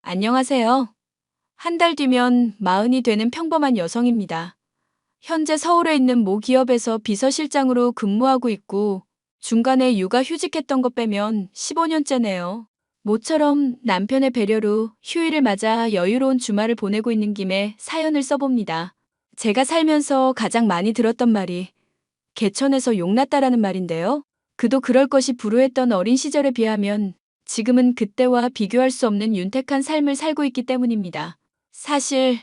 안녕하세요. 한 달 뒤면 마흔이 되는 평범한 여성입니다. 현재 서울에 있는 모 기업에서 비서실장으로 근무하고 있고 중간에 육아 휴직했던 거 빼면 15년째네요. 모처럼 남편의 배려로 휴일을 맞아 여유로운 주말을 보내고 있는 김에 사연을 써봅니다. 제가 살면서 가장 많이 들었던 말이 개천에서 용났다라는 말인데요. 그도 그럴 것이 불우했던 어린 시절에 비하면 지금은 그때와 비교할 수 없는 윤택한 삶을 살고 있기 때문입니다. 사실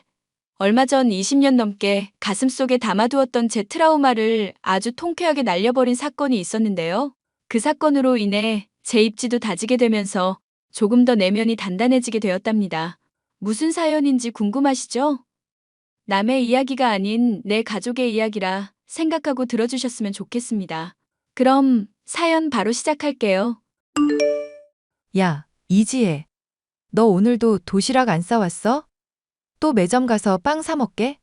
얼마 전 20년 넘게 가슴속에 담아두었던 제 트라우마를 아주 통쾌하게 날려버린 사건이 있었는데요. 그 사건으로 인해 제 입지도 다지게 되면서 조금 더 내면이 단단해지게 되었답니다. 무슨 사연인지 궁금하시죠? 남의 이야기가 아닌 내 가족의 이야기라 생각하고 들어주셨으면 좋겠습니다. 그럼 사연 바로 시작할게요. 야, 이지혜. 너 오늘도 도시락 안 싸왔어? 또 매점 가서 빵 사 먹게?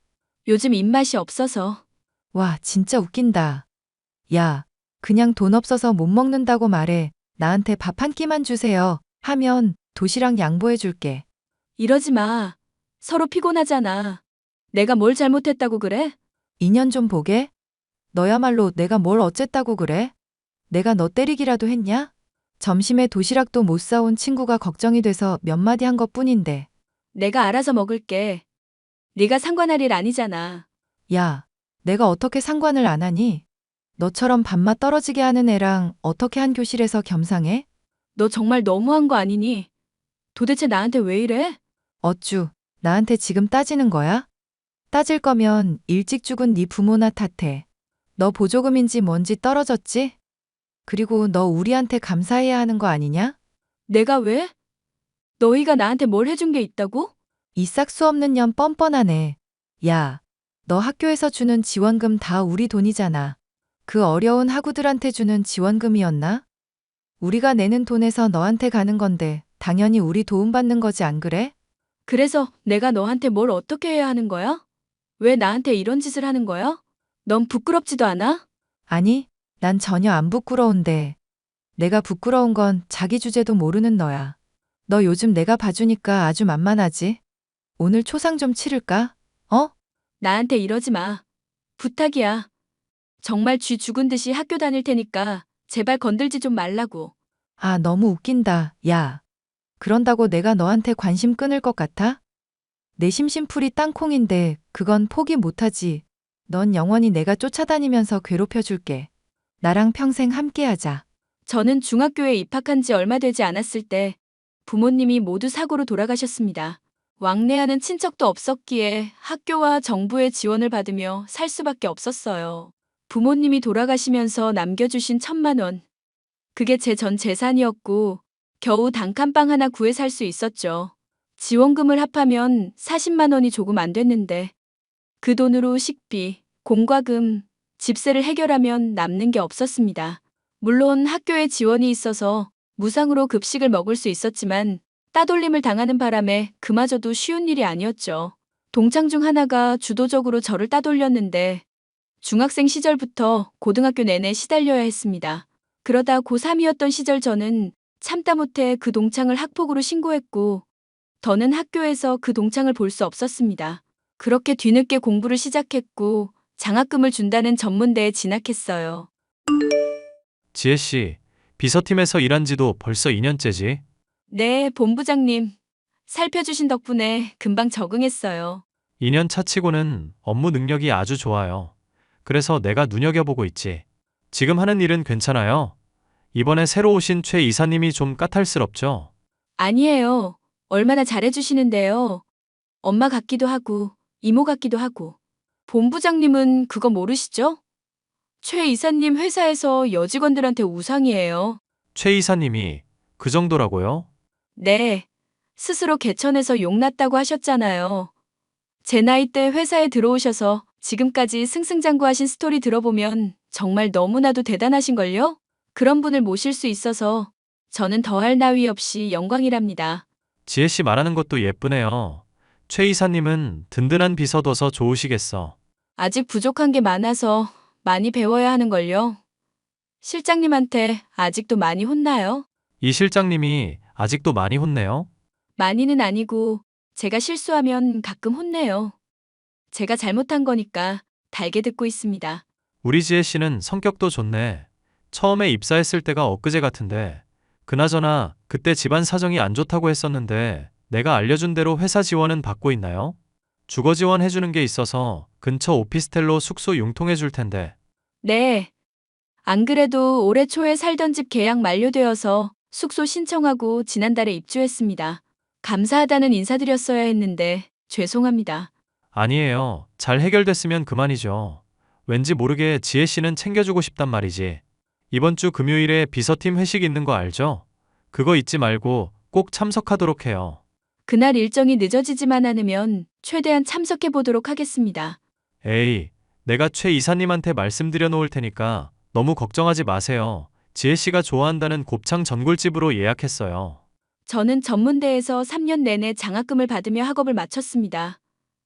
요즘 입맛이 없어서. 와, 진짜 웃긴다. 야, 그냥 돈 없어서 못 먹는다고 말해. 나한테 밥 한 끼만 주세요. 하면 도시락 양보해 줄게. 이러지 마. 서로 피곤하잖아. 내가 뭘 잘못했다고 그래? 인연 좀 보게? 너야말로 내가 뭘 어쨌다고 그래? 내가 너 때리기라도 했냐? 점심에 도시락도 못 사온 친구가 걱정이 돼서 몇 마디 한 것뿐인데. 내가 알아서 먹을게. 네가 상관할 일 아니잖아. 야, 내가 어떻게 상관을 안 하니? 너처럼 밥맛 떨어지게 하는 애랑 어떻게 한 교실에서 겸상해? 너 정말 너무한 거 아니니? 도대체 나한테 왜 이래? 어쭈, 나한테 지금 따지는 거야? 따질 거면 일찍 죽은 네 부모나 탓해. 너 보조금인지 뭔지 떨어졌지? 그리고 너 우리한테 감사해야 하는 거 아니냐? 내가 왜? 너희가 나한테 뭘 해준 게 있다고? 이 싹수 없는 년 뻔뻔하네. 야, 너 학교에서 주는 지원금 다 우리 돈이잖아. 그 어려운 학우들한테 주는 지원금이었나? 우리가 내는 돈에서 너한테 가는 건데 당연히 우리 도움받는 거지 안 그래? 그래서 내가 너한테 뭘 어떻게 해야 하는 거야? 왜 나한테 이런 짓을 하는 거야? 넌 부끄럽지도 않아? 아니, 난 전혀 안 부끄러운데. 내가 부끄러운 건 자기 주제도 모르는 너야. 너 요즘 내가 봐주니까 아주 만만하지? 오늘 초상 좀 치를까? 어? 나한테 이러지 마. 부탁이야. 정말 쥐 죽은 듯이 학교 다닐 테니까 제발 건들지 좀 말라고. 아, 너무 웃긴다. 야. 그런다고 내가 너한테 관심 끊을 것 같아? 내 심심풀이 땅콩인데 그건 포기 못하지. 넌 영원히 내가 쫓아다니면서 괴롭혀줄게. 나랑 평생 함께하자. 저는 중학교에 입학한 지 얼마 되지 않았을 때 부모님이 모두 사고로 돌아가셨습니다. 왕래하는 친척도 없었기에 학교와 정부의 지원을 받으며 살 수밖에 없었어요. 부모님이 돌아가시면서 남겨주신 1,000만 원. 그게 제 전 재산이었고 겨우 단칸방 하나 구해 살 수 있었죠. 지원금을 합하면 40만 원이 조금 안 됐는데 그 돈으로 식비, 공과금, 집세를 해결하면 남는 게 없었습니다. 물론 학교에 지원이 있어서 무상으로 급식을 먹을 수 있었지만 따돌림을 당하는 바람에 그마저도 쉬운 일이 아니었죠. 동창 중 하나가 주도적으로 저를 따돌렸는데 중학생 시절부터 고등학교 내내 시달려야 했습니다. 그러다 고3이었던 시절 저는 참다 못해 그 동창을 학폭으로 신고했고 더는 학교에서 그 동창을 볼 수 없었습니다. 그렇게 뒤늦게 공부를 시작했고 장학금을 준다는 전문대에 진학했어요. 지혜 씨, 비서팀에서 일한 지도 벌써 2년째지? 네, 본부장님. 살펴주신 덕분에 금방 적응했어요. 2년 차치고는 업무 능력이 아주 좋아요. 그래서 내가 눈여겨보고 있지. 지금 하는 일은 괜찮아요. 이번에 새로 오신 최 이사님이 좀 까탈스럽죠? 아니에요. 얼마나 잘해주시는데요. 엄마 같기도 하고 이모 같기도 하고. 본부장님은 그거 모르시죠? 최 이사님 회사에서 여직원들한테 우상이에요. 최 이사님이 그 정도라고요? 네. 스스로 개천에서 용났다고 하셨잖아요. 제 나이 때 회사에 들어오셔서 지금까지 승승장구하신 스토리 들어보면 정말 너무나도 대단하신걸요? 그런 분을 모실 수 있어서 저는 더할 나위 없이 영광이랍니다. 지혜 씨 말하는 것도 예쁘네요. 최 이사님은 든든한 비서둬서 좋으시겠어. 아직 부족한 게 많아서 많이 배워야 하는걸요. 실장님한테 아직도 많이 혼나요? 이 실장님이 아직도 많이 혼내요? 많이는 아니고 제가 실수하면 가끔 혼내요. 제가 잘못한 거니까 달게 듣고 있습니다. 우리 지혜 씨는 성격도 좋네. 처음에 입사했을 때가 엊그제 같은데. 그나저나 그때 집안 사정이 안 좋다고 했었는데 내가 알려준 대로 회사 지원은 받고 있나요? 주거 지원 해주는 게 있어서 근처 오피스텔로 숙소 융통해 줄 텐데. 네. 안 그래도 올해 초에 살던 집 계약 만료되어서 숙소 신청하고 지난달에 입주했습니다. 감사하다는 인사드렸어야 했는데 죄송합니다. 아니에요. 잘 해결됐으면 그만이죠. 왠지 모르게 지혜 씨는 챙겨주고 싶단 말이지. 이번 주 금요일에 비서팀 회식 있는 거 알죠? 그거 잊지 말고 꼭 참석하도록 해요. 그날 일정이 늦어지지만 않으면 최대한 참석해 보도록 하겠습니다. 에이, 내가 최 이사님한테 말씀드려 놓을 테니까 너무 걱정하지 마세요. 지혜 씨가 좋아한다는 곱창 전골집으로 예약했어요. 저는 전문대에서 3년 내내 장학금을 받으며 학업을 마쳤습니다.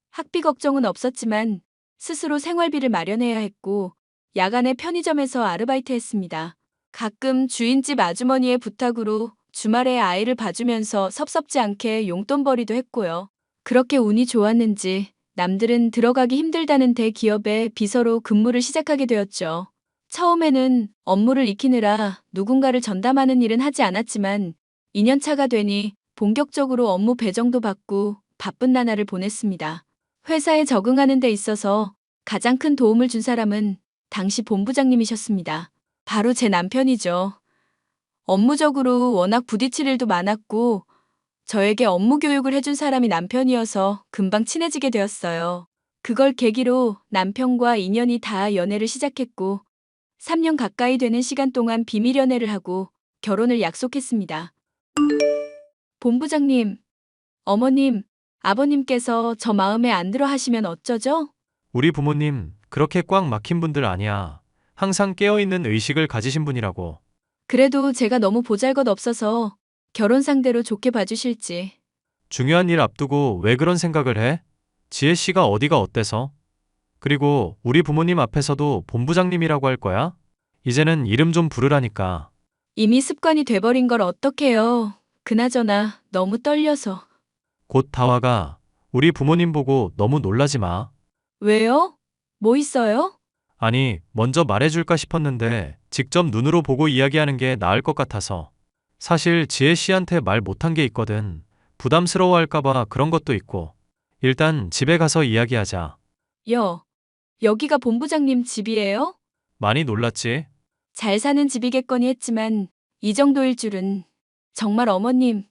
학비 걱정은 없었지만 스스로 생활비를 마련해야 했고 야간에 편의점에서 아르바이트 했습니다. 가끔 주인집 아주머니의 부탁으로 주말에 아이를 봐주면서 섭섭지 않게 용돈벌이도 했고요. 그렇게 운이 좋았는지 남들은 들어가기 힘들다는 대기업의 비서로 근무를 시작하게 되었죠. 처음에는 업무를 익히느라 누군가를 전담하는 일은 하지 않았지만 2년 차가 되니 본격적으로 업무 배정도 받고 바쁜 나날을 보냈습니다. 회사에 적응하는 데 있어서 가장 큰 도움을 준 사람은 당시 본부장님이셨습니다. 바로 제 남편이죠. 업무적으로 워낙 부딪힐 일도 많았고 저에게 업무 교육을 해준 사람이 남편이어서 금방 친해지게 되었어요. 그걸 계기로 남편과 인연이 닿아 연애를 시작했고 3년 가까이 되는 시간 동안 비밀 연애를 하고 결혼을 약속했습니다. 본부장님, 어머님, 아버님께서 저 마음에 안 들어 하시면 어쩌죠? 우리 부모님, 그렇게 꽉 막힌 분들 아니야. 항상 깨어있는 의식을 가지신 분이라고. 그래도 제가 너무 보잘것 없어서 결혼 상대로 좋게 봐주실지. 중요한 일 앞두고 왜 그런 생각을 해? 지혜 씨가 어디가 어때서? 그리고 우리 부모님 앞에서도 본부장님이라고 할 거야? 이제는 이름 좀 부르라니까. 이미 습관이 돼버린 걸 어떡해요. 그나저나 너무 떨려서. 곧 다와가. 우리 부모님 보고 너무 놀라지 마. 왜요? 뭐 있어요? 아니, 먼저 말해줄까 싶었는데 직접 눈으로 보고 이야기하는 게 나을 것 같아서. 사실 지혜 씨한테 말 못한 게 있거든. 부담스러워할까봐 그런 것도 있고. 일단 집에 가서 이야기하자. 여기가 본부장님 집이에요? 많이 놀랐지? 잘 사는 집이겠거니 했지만 이 정도일 줄은. 정말 어머님,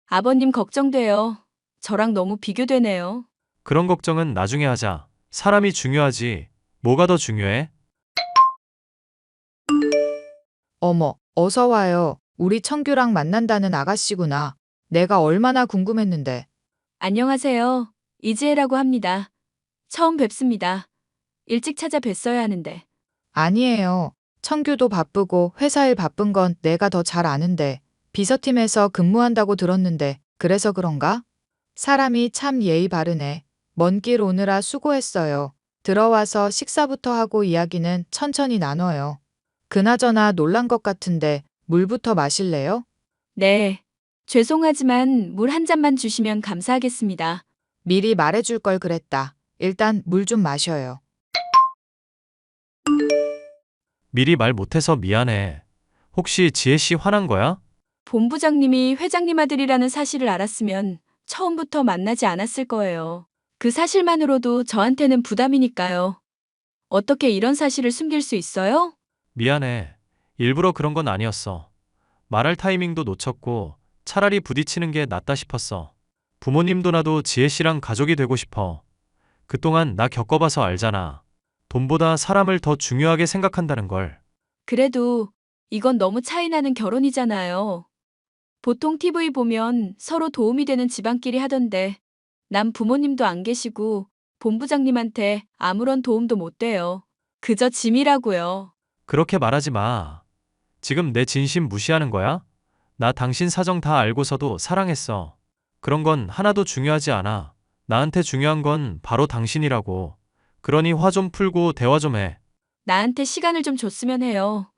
아버님 걱정돼요. 저랑 너무 비교되네요. 그런 걱정은 나중에 하자. 사람이 중요하지. 뭐가 더 중요해? 어머, 어서 와요. 우리 청규랑 만난다는 아가씨구나. 내가 얼마나 궁금했는데. 안녕하세요. 이지혜라고 합니다. 처음 뵙습니다. 일찍 찾아뵀어야 하는데. 아니에요. 청규도 바쁘고 회사 일 바쁜 건 내가 더 잘 아는데. 비서팀에서 근무한다고 들었는데 그래서 그런가? 사람이 참 예의 바르네. 먼 길 오느라 수고했어요. 들어와서 식사부터 하고 이야기는 천천히 나눠요. 그나저나 놀란 것 같은데 물부터 마실래요? 네. 죄송하지만 물 한 잔만 주시면 감사하겠습니다. 미리 말해줄 걸 그랬다. 일단 물 좀 마셔요. 미리 말 못해서 미안해. 혹시 지혜 씨 화난 거야? 본부장님이 회장님 아들이라는 사실을 알았으면 처음부터 만나지 않았을 거예요. 그 사실만으로도 저한테는 부담이니까요. 어떻게 이런 사실을 숨길 수 있어요? 미안해. 일부러 그런 건 아니었어. 말할 타이밍도 놓쳤고 차라리 부딪히는 게 낫다 싶었어. 부모님도 나도 지혜 씨랑 가족이 되고 싶어. 그동안 나 겪어봐서 알잖아. 돈보다 사람을 더 중요하게 생각한다는 걸. 그래도 이건 너무 차이나는 결혼이잖아요. 보통 TV 보면 서로 도움이 되는 집안끼리 하던데 남 부모님도 안 계시고 본부장님한테 아무런 도움도 못 돼요. 그저 짐이라고요. 그렇게 말하지 마. 지금 내 진심 무시하는 거야? 나 당신 사정 다 알고서도 사랑했어. 그런 건 하나도 중요하지 않아. 나한테 중요한 건 바로 당신이라고. 그러니 화 좀 풀고 대화 좀 해. 나한테 시간을 좀 줬으면 해요.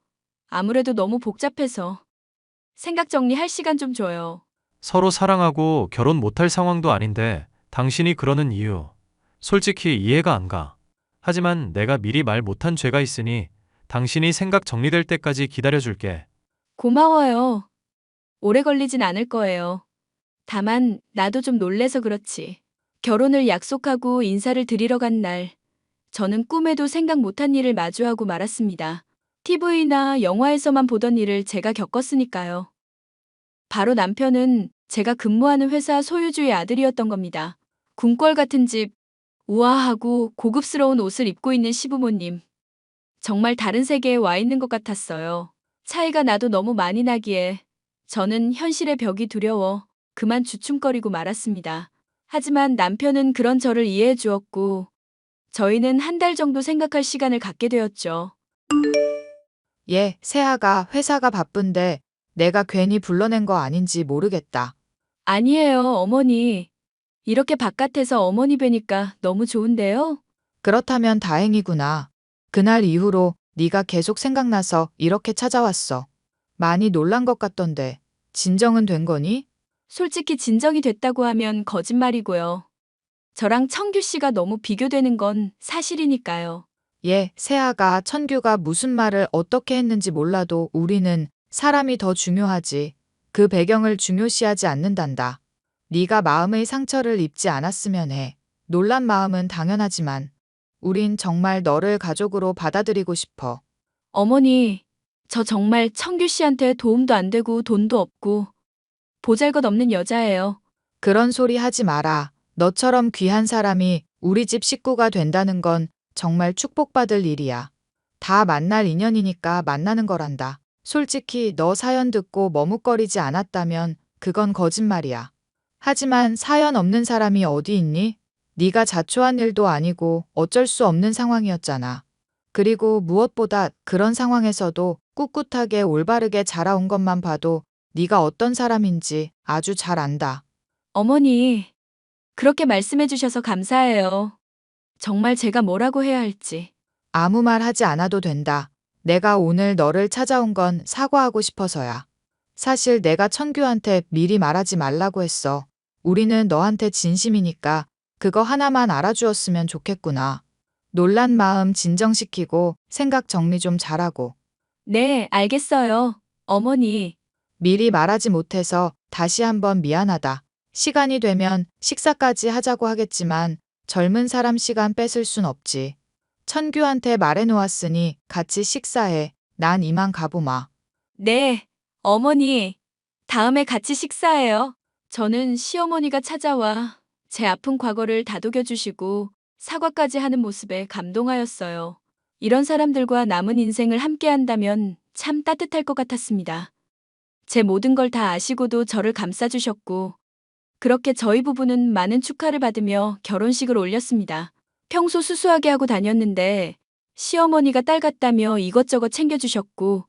아무래도 너무 복잡해서. 생각 정리할 시간 좀 줘요. 서로 사랑하고 결혼 못할 상황도 아닌데 당신이 그러는 이유, 솔직히 이해가 안 가. 하지만 내가 미리 말 못한 죄가 있으니 당신이 생각 정리될 때까지 기다려줄게. 고마워요. 오래 걸리진 않을 거예요. 다만 나도 좀 놀래서 그렇지. 결혼을 약속하고 인사를 드리러 간 날, 저는 꿈에도 생각 못한 일을 마주하고 말았습니다. TV나 영화에서만 보던 일을 제가 겪었으니까요. 바로 남편은 제가 근무하는 회사 소유주의 아들이었던 겁니다. 궁궐 같은 집, 우아하고 고급스러운 옷을 입고 있는 시부모님. 정말 다른 세계에 와 있는 것 같았어요. 차이가 나도 너무 많이 나기에 저는 현실의 벽이 두려워 그만 주춤거리고 말았습니다. 하지만 남편은 그런 저를 이해해 주었고 저희는 한 달 정도 생각할 시간을 갖게 되었죠. 얘, 세아가 회사가 바쁜데 내가 괜히 불러낸 거 아닌지 모르겠다. 아니에요, 어머니. 이렇게 바깥에서 어머니 뵈니까 너무 좋은데요? 그렇다면 다행이구나. 그날 이후로 네가 계속 생각나서 이렇게 찾아왔어. 많이 놀란 것 같던데 진정은 된 거니? 솔직히 진정이 됐다고 하면 거짓말이고요. 저랑 청규 씨가 너무 비교되는 건 사실이니까요. 얘, 세아가 천규가 무슨 말을 어떻게 했는지 몰라도 우리는 사람이 더 중요하지. 그 배경을 중요시하지 않는단다. 네가 마음의 상처를 입지 않았으면 해. 놀란 마음은 당연하지만 우린 정말 너를 가족으로 받아들이고 싶어. 어머니, 저 정말 청규 씨한테 도움도 안 되고 돈도 없고 보잘것없는 여자예요. 그런 소리 하지 마라. 너처럼 귀한 사람이 우리 집 식구가 된다는 건 정말 축복받을 일이야. 다 만날 인연이니까 만나는 거란다. 솔직히 너 사연 듣고 머뭇거리지 않았다면 그건 거짓말이야. 하지만 사연 없는 사람이 어디 있니? 네가 자초한 일도 아니고 어쩔 수 없는 상황이었잖아. 그리고 무엇보다 그런 상황에서도 꿋꿋하게 올바르게 자라온 것만 봐도 네가 어떤 사람인지 아주 잘 안다. 어머니, 그렇게 말씀해 주셔서 감사해요. 정말 제가 뭐라고 해야 할지. 아무 말 하지 않아도 된다. 내가 오늘 너를 찾아온 건 사과하고 싶어서야. 사실 내가 천규한테 미리 말하지 말라고 했어. 우리는 너한테 진심이니까 그거 하나만 알아주었으면 좋겠구나. 놀란 마음 진정시키고 생각 정리 좀 잘하고. 네, 알겠어요. 어머니, 미리 말하지 못해서 다시 한번 미안하다. 시간이 되면 식사까지 하자고 하겠지만 젊은 사람 시간 뺏을 순 없지. 천규한테 말해놓았으니 같이 식사해. 난 이만 가보마. 네, 어머니, 다음에 같이 식사해요. 저는 시어머니가 찾아와 제 아픈 과거를 다독여 주시고 사과까지 하는 모습에 감동하였어요. 이런 사람들과 남은 인생을 함께 한다면 참 따뜻할 것 같았습니다. 제 모든 걸 다 아시고도 저를 감싸주셨고, 그렇게 저희 부부는 많은 축하를 받으며 결혼식을 올렸습니다. 평소 수수하게 하고 다녔는데, 시어머니가 딸 같다며 이것저것 챙겨주셨고,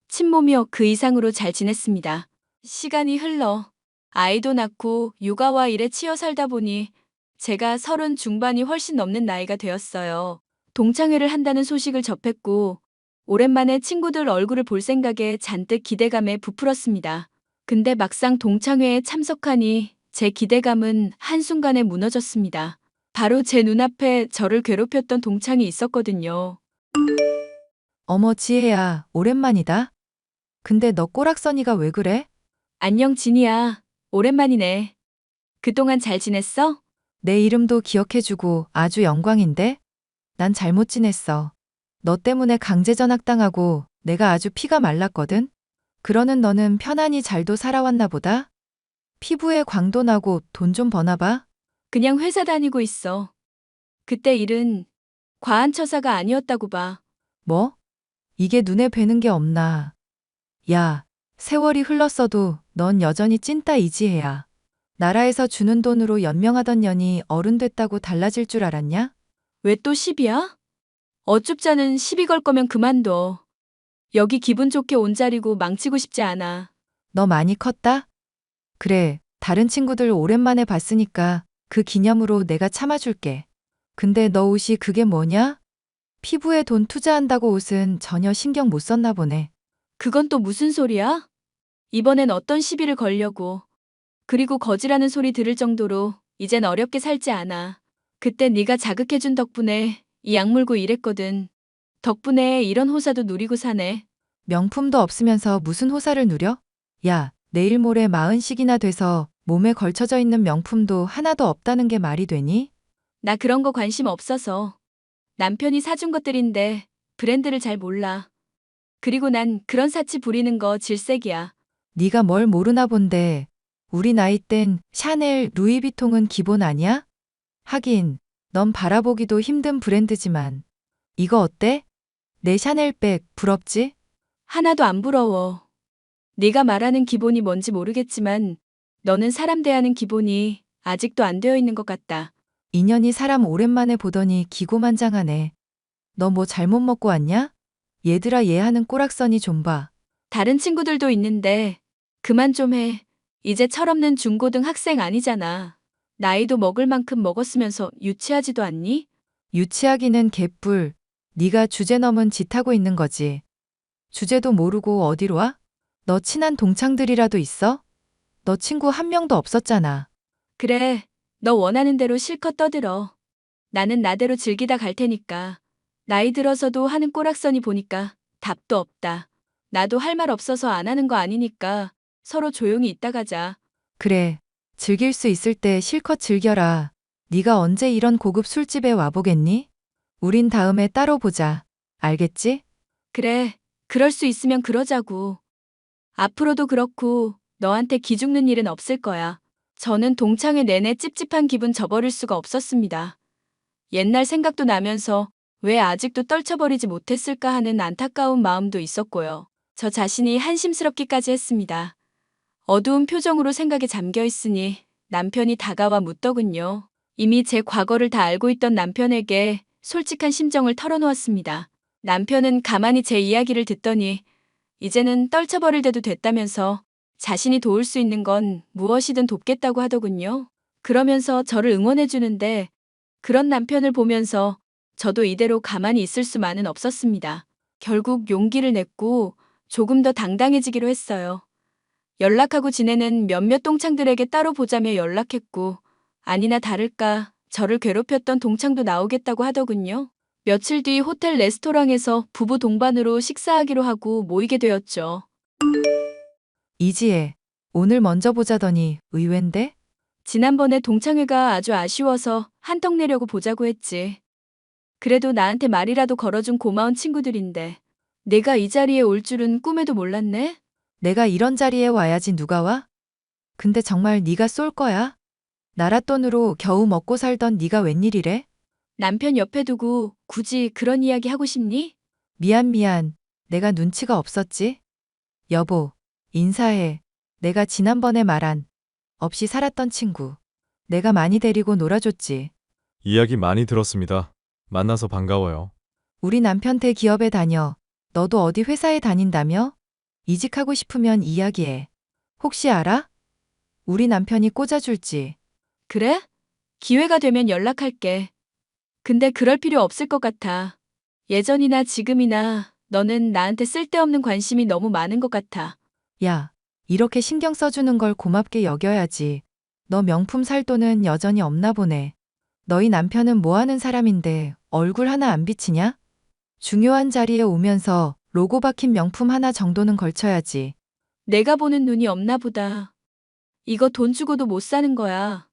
친모며 그 이상으로 잘 지냈습니다. 시간이 흘러 아이도 낳고 육아와 일에 치여 살다 보니 제가 30 중반이 훨씬 넘는 나이가 되었어요. 동창회를 한다는 소식을 접했고 오랜만에 친구들 얼굴을 볼 생각에 잔뜩 기대감에 부풀었습니다. 근데 막상 동창회에 참석하니 제 기대감은 한순간에 무너졌습니다. 바로 제 눈앞에 저를 괴롭혔던 동창이 있었거든요. 어머, 지혜야, 오랜만이다. 근데 너 꼬락서니가 왜 그래? 안녕 진이야. 오랜만이네. 그동안 잘 지냈어? 내 이름도 기억해주고 아주 영광인데? 난 잘못 지냈어. 너 때문에 강제 전학당하고 내가 아주 피가 말랐거든? 그러는 너는 편안히 잘도 살아왔나 보다? 피부에 광도 나고 돈 좀 버나봐? 그냥 회사 다니고 있어. 그때 일은 과한 처사가 아니었다고 봐. 뭐? 이게 눈에 뵈는 게 없나. 야, 세월이 흘렀어도 넌 여전히 찐따 이지혜야. 나라에서 주는 돈으로 연명하던 년이 어른 됐다고 달라질 줄 알았냐? 왜 또 시비야? 어줍잖은 시비 걸 거면 그만둬. 여기 기분 좋게 온 자리고 망치고 싶지 않아. 너 많이 컸다? 그래, 다른 친구들 오랜만에 봤으니까 그 기념으로 내가 참아줄게. 근데 너 옷이 그게 뭐냐? 피부에 돈 투자한다고 옷은 전혀 신경 못 썼나 보네. 그건 또 무슨 소리야? 이번엔 어떤 시비를 걸려고. 그리고 거지라는 소리 들을 정도로 이젠 어렵게 살지 않아. 그때 네가 자극해준 덕분에 이 약 물고 일했거든. 덕분에 이런 호사도 누리고 사네. 명품도 없으면서 무슨 호사를 누려? 야, 내일 모레 40씩이나 돼서 몸에 걸쳐져 있는 명품도 하나도 없다는 게 말이 되니? 나 그런 거 관심 없어서. 남편이 사준 것들인데 브랜드를 잘 몰라. 그리고 난 그런 사치 부리는 거 질색이야. 네가 뭘 모르나 본데 우리 나이 땐 샤넬, 루이비통은 기본 아니야? 하긴 넌 바라보기도 힘든 브랜드지만 이거 어때? 내 샤넬백 부럽지? 하나도 안 부러워. 네가 말하는 기본이 뭔지 모르겠지만 너는 사람 대하는 기본이 아직도 안 되어 있는 것 같다. 인연이 사람 오랜만에 보더니 기고만장하네. 너 뭐 잘못 먹고 왔냐? 얘들아 얘 하는 꼬락서니 좀 봐. 다른 친구들도 있는데 그만 좀 해. 이제 철없는 중고등 학생 아니잖아. 나이도 먹을 만큼 먹었으면서 유치하지도 않니? 유치하기는 개뿔. 네가 주제 넘은 짓 하고 있는 거지. 주제도 모르고 어디로 와? 너 친한 동창들이라도 있어? 너 친구 한 명도 없었잖아. 그래, 너 원하는 대로 실컷 떠들어. 나는 나대로 즐기다 갈 테니까. 나이 들어서도 하는 꼬락서니 보니까 답도 없다. 나도 할 말 없어서 안 하는 거 아니니까 서로 조용히 있다 가자. 그래. 즐길 수 있을 때 실컷 즐겨라. 네가 언제 이런 고급 술집에 와보겠니? 우린 다음에 따로 보자. 알겠지? 그래, 그럴 수 있으면 그러자고. 앞으로도 그렇고 너한테 기죽는 일은 없을 거야. 저는 동창회 내내 찝찝한 기분 저버릴 수가 없었습니다. 옛날 생각도 나면서 왜 아직도 떨쳐버리지 못했을까 하는 안타까운 마음도 있었고요. 저 자신이 한심스럽기까지 했습니다. 어두운 표정으로 생각에 잠겨 있으니 남편이 다가와 묻더군요. 이미 제 과거를 다 알고 있던 남편에게 솔직한 심정을 털어놓았습니다. 남편은 가만히 제 이야기를 듣더니 이제는 떨쳐버릴 때도 됐다면서 자신이 도울 수 있는 건 무엇이든 돕겠다고 하더군요. 그러면서 저를 응원해주는데 그런 남편을 보면서 저도 이대로 가만히 있을 수만은 없었습니다. 결국 용기를 냈고 조금 더 당당해지기로 했어요. 연락하고 지내는 몇몇 동창들에게 따로 보자며 연락했고 아니나 다를까 저를 괴롭혔던 동창도 나오겠다고 하더군요. 며칠 뒤 호텔 레스토랑에서 부부 동반으로 식사하기로 하고 모이게 되었죠. 이지혜. 오늘 먼저 보자더니 의외인데? 지난번에 동창회가 아주 아쉬워서 한턱 내려고 보자고 했지. 그래도 나한테 말이라도 걸어준 고마운 친구들인데 내가 이 자리에 올 줄은 꿈에도 몰랐네? 내가 이런 자리에 와야지 누가 와? 근데 정말 네가 쏠 거야? 나랏돈으로 겨우 먹고 살던 네가 웬일이래? 남편 옆에 두고 굳이 그런 이야기 하고 싶니? 미안. 내가 눈치가 없었지? 여보, 인사해. 내가 지난번에 말한 없이 살았던 친구. 내가 많이 데리고 놀아줬지. 이야기 많이 들었습니다. 만나서 반가워요. 우리 남편 대기업에 다녀. 너도 어디 회사에 다닌다며? 이직하고 싶으면 이야기해. 혹시 알아? 우리 남편이 꽂아줄지. 그래? 기회가 되면 연락할게. 근데 그럴 필요 없을 것 같아. 예전이나 지금이나 너는 나한테 쓸데없는 관심이 너무 많은 것 같아. 야, 이렇게 신경 써주는 걸 고맙게 여겨야지. 너 명품 살 돈은 여전히 없나 보네. 너희 남편은 뭐 하는 사람인데 얼굴 하나 안 비치냐? 중요한 자리에 오면서 로고 박힌 명품 하나 정도는 걸쳐야지. 내가 보는 눈이 없나 보다. 이거 돈 주고도 못 사는 거야.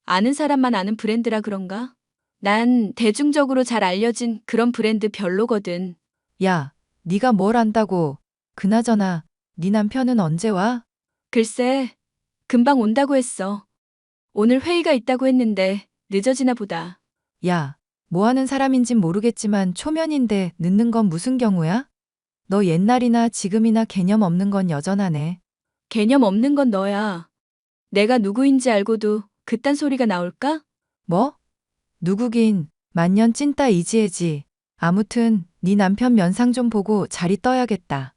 아는 사람만 아는 브랜드라 그런가? 난 대중적으로 잘 알려진 그런 브랜드 별로거든. 야, 네가 뭘 안다고. 그나저나 네 남편은 언제 와? 글쎄, 금방 온다고 했어. 오늘 회의가 있다고 했는데 늦어지나 보다. 야, 뭐 하는 사람인진 모르겠지만 초면인데 늦는 건 무슨 경우야? 너 옛날이나 지금이나 개념 없는 건 여전하네. 개념 없는 건 너야. 내가 누구인지 알고도 그딴 소리가 나올까? 뭐? 누구긴 만년 찐따 이지혜지. 아무튼 네 남편 면상 좀 보고 자리 떠야겠다.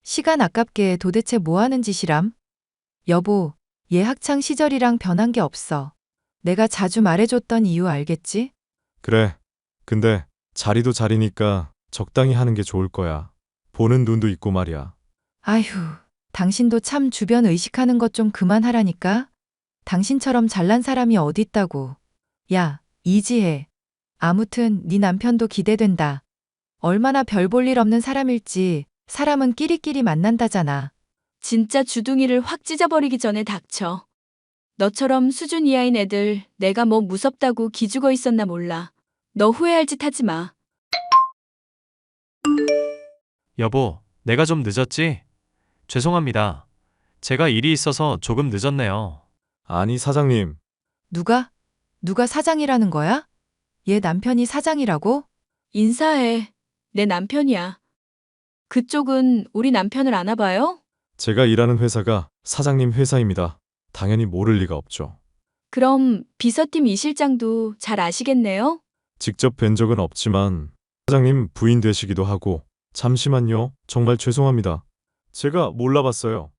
시간 아깝게 도대체 뭐 하는 짓이람? 여보, 얘 학창 시절이랑 변한 게 없어. 내가 자주 말해줬던 이유 알겠지? 그래. 근데 자리도 자리니까 적당히 하는 게 좋을 거야. 보는 눈도 있고 말이야. 아휴, 당신도 참 주변 의식하는 것 좀 그만하라니까? 당신처럼 잘난 사람이 어딨다고. 야, 이지혜. 아무튼 네 남편도 기대된다. 얼마나 별 볼 일 없는 사람일지 사람은 끼리끼리 만난다잖아. 진짜 주둥이를 확 찢어버리기 전에 닥쳐. 너처럼 수준 이하인 애들 내가 뭐 무섭다고 기죽어 있었나 몰라. 너 후회할 짓 하지 마. 여보, 내가 좀 늦었지? 죄송합니다. 제가 일이 있어서 조금 늦었네요. 아니, 사장님. 누가 사장이라는 거야? 얘 남편이 사장이라고? 인사해. 내 남편이야. 그쪽은 우리 남편을 아나 봐요? 제가 일하는 회사가 사장님 회사입니다. 당연히 모를 리가 없죠. 그럼 비서팀 이 실장도 잘 아시겠네요? 직접 뵌 적은 없지만 사장님 부인 되시기도 하고. 잠시만요. 정말 죄송합니다. 제가 몰라봤어요.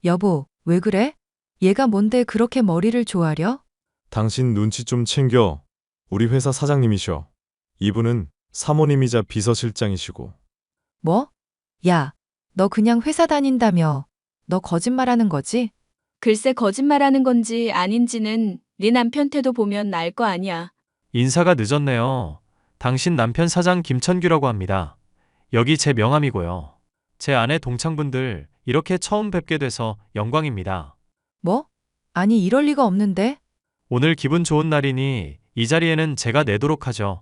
여보, 왜 그래? 얘가 뭔데 그렇게 머리를 조아려? 당신 눈치 좀 챙겨. 우리 회사 사장님이셔. 이분은 사모님이자 비서실장이시고. 뭐? 야, 너 그냥 회사 다닌다며. 너 거짓말하는 거지? 글쎄 거짓말하는 건지 아닌지는 네 남편 태도 보면 알 거 아니야. 인사가 늦었네요. 당신 남편 사장 김천규라고 합니다. 여기 제 명함이고요. 제 아내 동창분들 이렇게 처음 뵙게 돼서 영광입니다. 뭐? 아니, 이럴 리가 없는데? 오늘 기분 좋은 날이니 이 자리에는 제가 내도록 하죠.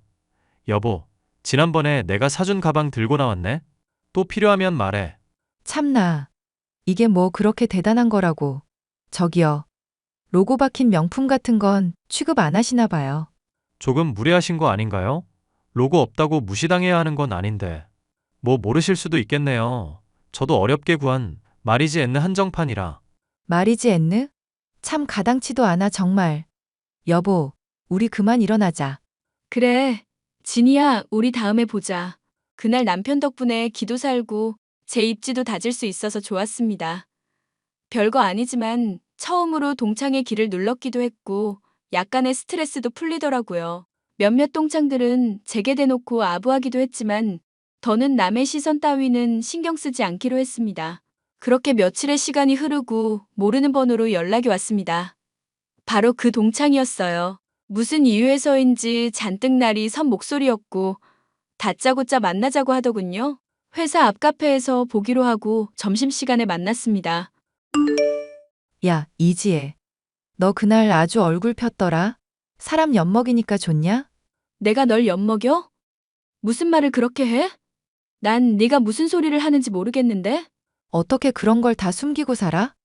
여보, 지난번에 내가 사준 가방 들고 나왔네? 또 필요하면 말해. 참나. 이게 뭐 그렇게 대단한 거라고. 저기요. 로고 박힌 명품 같은 건 취급 안 하시나 봐요. 조금 무례하신 거 아닌가요? 로고 없다고 무시당해야 하는 건 아닌데. 뭐 모르실 수도 있겠네요. 저도 어렵게 구한 마리지 앤느 한정판이라. 말이지 앤느? 참 가당치도 않아 정말. 여보, 우리 그만 일어나자. 그래. 진이야, 우리 다음에 보자. 그날 남편 덕분에 기도 살고 제 입지도 다질 수 있어서 좋았습니다. 별거 아니지만 처음으로 동창의 길을 눌렀기도 했고 약간의 스트레스도 풀리더라고요. 몇몇 동창들은 제게 대놓고 아부하기도 했지만 더는 남의 시선 따위는 신경 쓰지 않기로 했습니다. 그렇게 며칠의 시간이 흐르고 모르는 번호로 연락이 왔습니다. 바로 그 동창이었어요. 무슨 이유에서인지 잔뜩 날이 선 목소리였고 다짜고짜 만나자고 하더군요. 회사 앞 카페에서 보기로 하고 점심시간에 만났습니다. 야, 이지혜. 너 그날 아주 얼굴 폈더라. 사람 엿먹이니까 좋냐? 내가 널 엿먹여? 무슨 말을 그렇게 해? 난 네가 무슨 소리를 하는지 모르겠는데? 어떻게 그런 걸 다 숨기고 살아?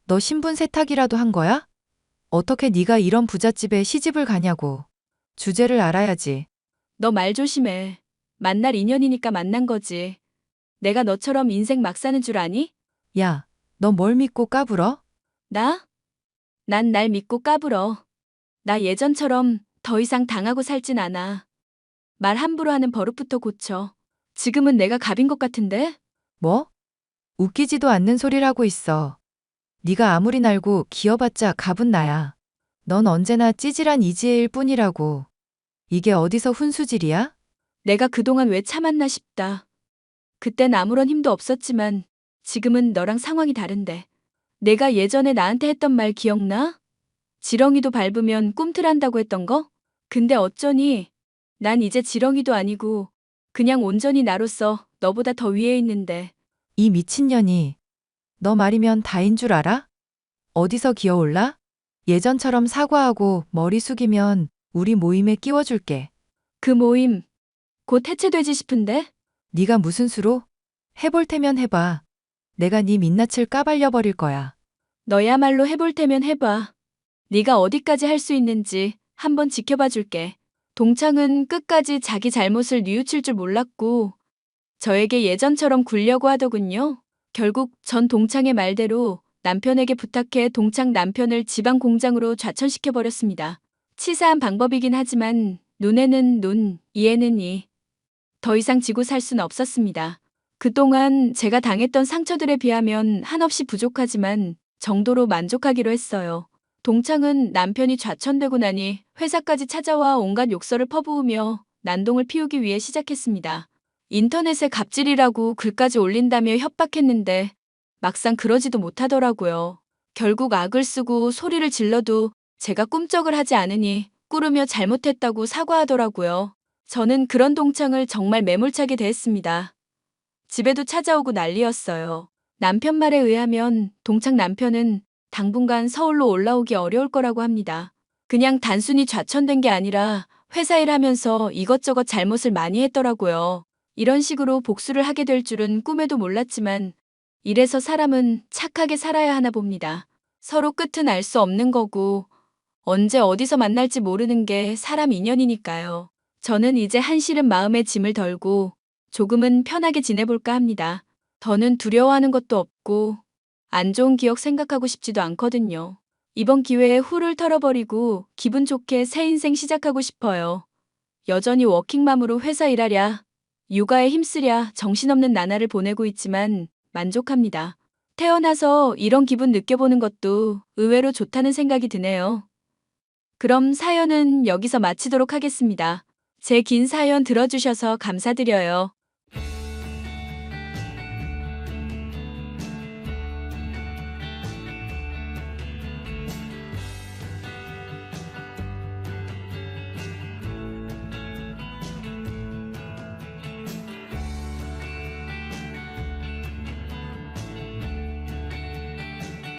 너 신분 세탁이라도 한 거야? 어떻게 네가 이런 부잣집에 시집을 가냐고. 주제를 알아야지. 너 말 조심해. 만날 인연이니까 만난 거지. 내가 너처럼 인생 막 사는 줄 아니? 야, 너 뭘 믿고 까불어? 나? 난 날 믿고 까불어. 나 예전처럼 더 이상 당하고 살진 않아. 말 함부로 하는 버릇부터 고쳐. 지금은 내가 갑인 것 같은데? 뭐? 웃기지도 않는 소리를 하고 있어. 네가 아무리 날고 기어봤자 갑은 나야. 넌 언제나 찌질한 이지혜일 뿐이라고. 이게 어디서 훈수질이야? 내가 그동안 왜 참았나 싶다. 그땐 아무런 힘도 없었지만 지금은 너랑 상황이 다른데. 내가 예전에 나한테 했던 말 기억나? 지렁이도 밟으면 꿈틀한다고 했던 거? 근데 어쩌니? 난 이제 지렁이도 아니고 그냥 온전히 나로서 너보다 더 위에 있는데. 이 미친년이. 너 말이면 다인 줄 알아? 어디서 기어올라? 예전처럼 사과하고 머리 숙이면 우리 모임에 끼워줄게. 그 모임 곧 해체되지 싶은데? 네가 무슨 수로? 해볼 테면 해봐. 내가 네 민낯을 까발려버릴 거야. 너야말로 해볼 테면 해봐. 네가 어디까지 할 수 있는지 한번 지켜봐 줄게. 동창은 끝까지 자기 잘못을 뉘우칠 줄 몰랐고 저에게 예전처럼 굴려고 하더군요. 결국 전 동창의 말대로 남편에게 부탁해 동창 남편을 지방 공장으로 좌천시켜버렸습니다. 치사한 방법이긴 하지만 눈에는 눈, 이에는 이. 더 이상 지고 살 순 없었습니다. 그동안 제가 당했던 상처들에 비하면 한없이 부족하지만 정도로 만족하기로 했어요. 동창은 남편이 좌천되고 나니 회사까지 찾아와 온갖 욕설을 퍼부으며 난동을 피우기 위해 시작했습니다. 인터넷에 갑질이라고 글까지 올린다며 협박했는데 막상 그러지도 못하더라고요. 결국 악을 쓰고 소리를 질러도 제가 꿈쩍을 하지 않으니 꾸르며 잘못했다고 사과하더라고요. 저는 그런 동창을 정말 매몰차게 대했습니다. 집에도 찾아오고 난리였어요. 남편 말에 의하면 동창 남편은 당분간 서울로 올라오기 어려울 거라고 합니다. 그냥 단순히 좌천된 게 아니라 회사 일하면서 이것저것 잘못을 많이 했더라고요. 이런 식으로 복수를 하게 될 줄은 꿈에도 몰랐지만 이래서 사람은 착하게 살아야 하나 봅니다. 서로 끝은 알 수 없는 거고 언제 어디서 만날지 모르는 게 사람 인연이니까요. 저는 이제 한시름 마음의 짐을 덜고 조금은 편하게 지내볼까 합니다. 더는 두려워하는 것도 없고 안 좋은 기억 생각하고 싶지도 않거든요. 이번 기회에 훌을 털어버리고 기분 좋게 새 인생 시작하고 싶어요. 여전히 워킹맘으로 회사 일하랴, 육아에 힘쓰랴 정신없는 나날을 보내고 있지만 만족합니다. 태어나서 이런 기분 느껴보는 것도 의외로 좋다는 생각이 드네요. 그럼 사연은 여기서 마치도록 하겠습니다. 제 긴 사연 들어주셔서 감사드려요.